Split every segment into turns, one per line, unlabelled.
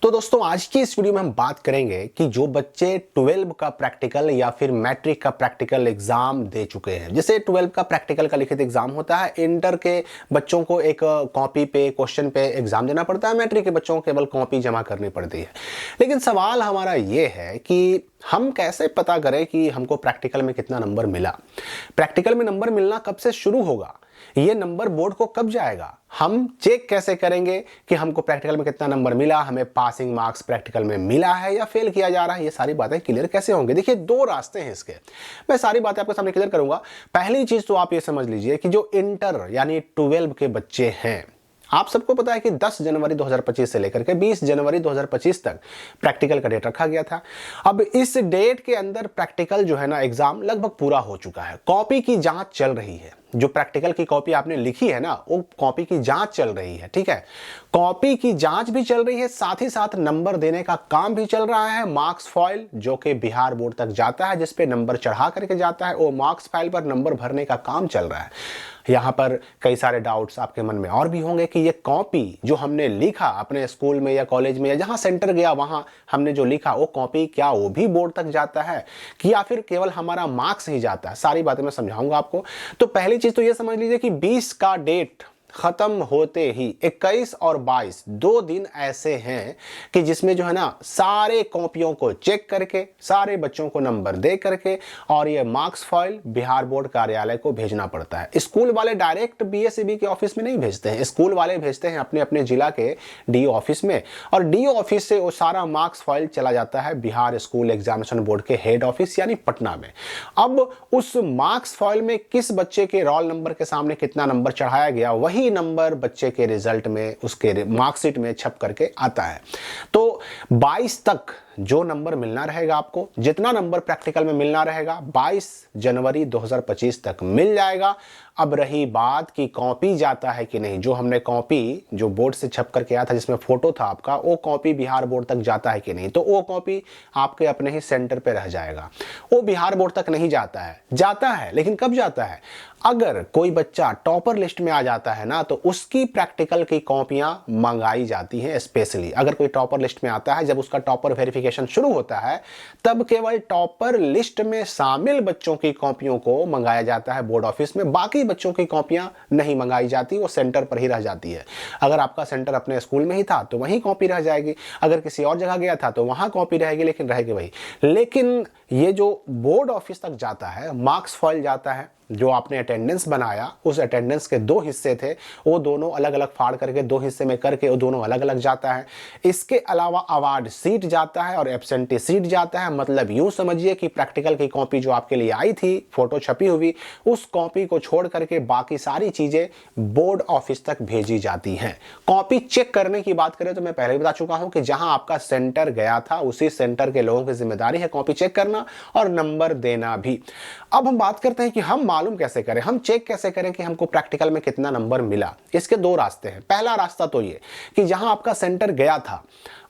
तो दोस्तों आज की इस वीडियो में हम बात करेंगे कि जो बच्चे 12 का प्रैक्टिकल या फिर मैट्रिक का प्रैक्टिकल एग्जाम दे चुके हैं, जैसे 12 का प्रैक्टिकल का लिखित एग्जाम होता है, इंटर के बच्चों को एक कॉपी पे क्वेश्चन पे एग्जाम देना पड़ता है, मैट्रिक के बच्चों को केवल कॉपी जमा करनी पड़ती है। लेकिन सवाल हमारा ये है कि हम कैसे पता करें कि हमको प्रैक्टिकल में कितना नंबर मिला। प्रैक्टिकल में नंबर मिलना कब से शुरू होगा, ये नंबर बोर्ड को कब जाएगा, हम चेक कैसे करेंगे कि हमको प्रैक्टिकल में कितना नंबर मिला, हमें पासिंग मार्क्स प्रैक्टिकल में मिला है या फेल किया जा रहा है, ये सारी बातें क्लियर कैसे होंगे। देखिए दो रास्ते हैं इसके, मैं सारी बातें आपके सामने क्लियर करूंगा। पहली चीज तो आप ये समझ लीजिए कि जो इंटर यानी 12 के बच्चे हैं, आप सबको पता है कि 10 जनवरी 2025 से लेकर के 20 जनवरी 2025 तक प्रैक्टिकल का डेट रखा गया था। अब इस डेट के अंदर प्रैक्टिकल जो है ना एग्जाम लगभग पूरा हो चुका है, कॉपी की जांच चल रही है। जो प्रैक्टिकल की कॉपी आपने लिखी है ना, वो कॉपी की जांच चल रही है, ठीक है। कॉपी की जांच भी चल रही है, साथ ही साथ नंबर देने का काम भी चल रहा है। मार्क्स फाइल जो कि बिहार बोर्ड तक जाता है, जिसपे नंबर चढ़ा करके जाता है, वो मार्क्स फाइल पर नंबर भरने का काम चल रहा है। यहाँ पर कई सारे डाउट्स आपके मन में और भी होंगे कि ये कॉपी जो हमने लिखा अपने स्कूल में या कॉलेज में या जहाँ सेंटर गया वहाँ हमने जो लिखा, वो कॉपी क्या वो भी बोर्ड तक जाता है कि या फिर केवल हमारा मार्क्स ही जाता है। सारी बातें मैं समझाऊंगा आपको। तो पहली चीज तो ये समझ लीजिए कि 20 का डेट खत्म होते ही 21 और 22 दो दिन ऐसे हैं कि जिसमें जो है ना सारे कॉपियों को चेक करके सारे बच्चों को नंबर दे करके और ये मार्क्स फाइल बिहार बोर्ड कार्यालय को भेजना पड़ता है। स्कूल वाले डायरेक्ट बीएसईबी के ऑफिस में नहीं भेजते हैं, स्कूल वाले भेजते हैं अपने अपने जिला के डीओ ऑफिस में, और डीओ ऑफिस से वो सारा मार्क्स फाइल चला जाता है बिहार स्कूल एग्जामिनेशन बोर्ड के हेड ऑफिस यानी पटना में। अब उस मार्क्स फाइल में किस बच्चे के रोल नंबर के सामने कितना नंबर चढ़ाया गया, वही नंबर बच्चे के रिजल्ट में उसके मार्कशीट में छप करके आता है। तो 22 तक जो नंबर मिलना रहेगा, आपको जितना नंबर प्रैक्टिकल में मिलना रहेगा 22 जनवरी 2025 तक मिल जाएगा। अब रही बात कि कॉपी जाता है कि नहीं, जो हमने कॉपी जो बोर्ड से छप करके आया था जिसमें फोटो था आपका, वो कॉपी बिहार बोर्ड तक जाता है कि नहीं, तो वो कॉपी आपके अपने ही सेंटर पे रह जाएगा। वो बिहार बोर्ड तक नहीं जाता है, जाता है लेकिन कब जाता है, अगर कोई बच्चा टॉपर लिस्ट में आ जाता है ना, तो उसकी प्रैक्टिकल की कॉपियां मंगाई जाती हैं स्पेशली। अगर कोई टॉपर लिस्ट में आता है, जब उसका टॉपर वेरिफिकेशन शुरू होता है, तब केवल टॉपर लिस्ट में शामिल बच्चों की कॉपियों को मंगाया जाता है बोर्ड ऑफिस में, बाकी बच्चों की कॉपियां नहीं मंगाई जाती, वो सेंटर पर ही रह जाती है। अगर आपका सेंटर अपने स्कूल में ही था तो वहीं कॉपी रह जाएगी, अगर किसी और जगह गया था तो वहां कॉपी रहेगी, लेकिन रहेगी वही। लेकिन ये जो बोर्ड ऑफिस तक जाता है, मार्क्स फाइल जाता है, जो आपने अटेंडेंस बनाया उस अटेंडेंस के दो हिस्से थे, वो दोनों अलग अलग फाड़ करके दो हिस्से में करके वो दोनों अलग अलग जाता है। इसके अलावा अवार्ड सीट जाता है और एब्सेंटी सीट जाता है। मतलब यूं समझिए कि प्रैक्टिकल की कॉपी जो आपके लिए आई थी फोटो छपी हुई, उस कॉपी को छोड़ करके बाकी सारी चीजें बोर्ड ऑफिस तक भेजी जाती हैं। कॉपी चेक करने की बात करें तो मैं पहले ही बता चुका हूं कि जहां आपका सेंटर गया था उसी सेंटर के लोगों की जिम्मेदारी है कॉपी चेक करना और नंबर देना भी। अब हम बात करते हैं कि हम मालूम कैसे करें, हम चेक कैसे करें कि हमको प्रैक्टिकल में कितना नंबर मिला। इसके दो रास्ते हैं। पहला रास्ता तो ये कि जहां आपका सेंटर गया था,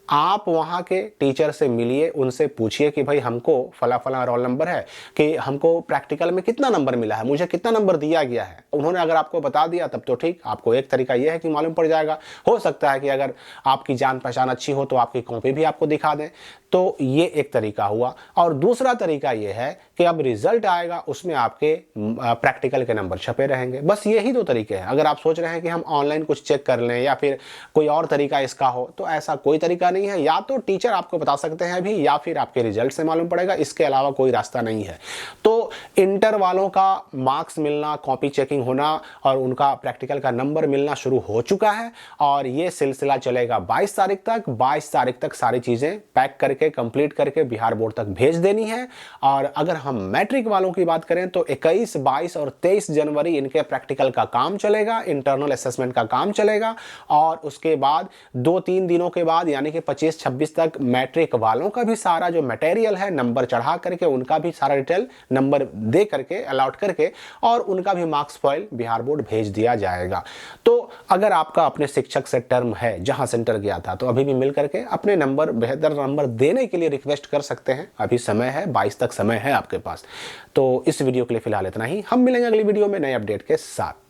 आप वहां के टीचर से मिलिए, उनसे पूछिए कि भाई हमको फला फला रोल नंबर है, कि हमको प्रैक्टिकल में कितना नंबर मिला है, मुझे कितना नंबर दिया गया है। उन्होंने अगर आपको बता दिया तब तो ठीक, आपको एक तरीका यह है कि मालूम पड़ जाएगा। हो सकता है कि अगर आपकी जान पहचान अच्छी हो तो आपकी कॉपी भी आपको दिखा दें, तो ये एक तरीका हुआ। और दूसरा तरीका ये है कि अब रिजल्ट आएगा उसमें आपके प्रैक्टिकल के नंबर छपे रहेंगे। बस यही दो तरीके हैं। अगर आप सोच रहे हैं कि हम ऑनलाइन कुछ चेक कर लें या फिर कोई और तरीका इसका हो, तो ऐसा कोई तरीका नहीं है। या तो टीचर आपको बता सकते हैं अभी, या फिर आपके रिजल्ट से मालूम पड़ेगा, इसके अलावा कोई रास्ता नहीं है। तो इंटर वालों का मार्क्स मिलना, कॉपी चेकिंग होना और उनका प्रैक्टिकल का नंबर मिलना शुरू हो चुका है और ये सिलसिला चलेगा 22 तारीख तक। 22 तारीख तक सारी चीजें पैक करके कंप्लीट करके बिहार बोर्ड तक भेज देनी है। और अगर हम मैट्रिक वालों की बात करें तो 21, 22 और 23 जनवरी इनके प्रैक्टिकल का काम चलेगा, इंटरनल असेसमेंट का काम चलेगा, और उसके बाद 2-3 दिनों के बाद यानी कि 25-26 तक मैट्रिक वालों का भी सारा जो मटेरियल है नंबर चढ़ा करके उनका भी सारा डिटेल नंबर दे करके अलॉट करके और उनका भी मार्क्स फाइल बिहार बोर्ड भेज दिया जाएगा। तो अगर आपका अपने शिक्षक से टर्म है जहां सेंटर गया था, तो अभी भी मिल करके अपने नंबर बेहतर नंबर देने के लिए रिक्वेस्ट कर सकते हैं। अभी समय है, 22 तक समय है आपके पास। तो इस वीडियो के लिए फिलहाल इतना ही। हम मिलेंगे अगली वीडियो में नए अपडेट के साथ।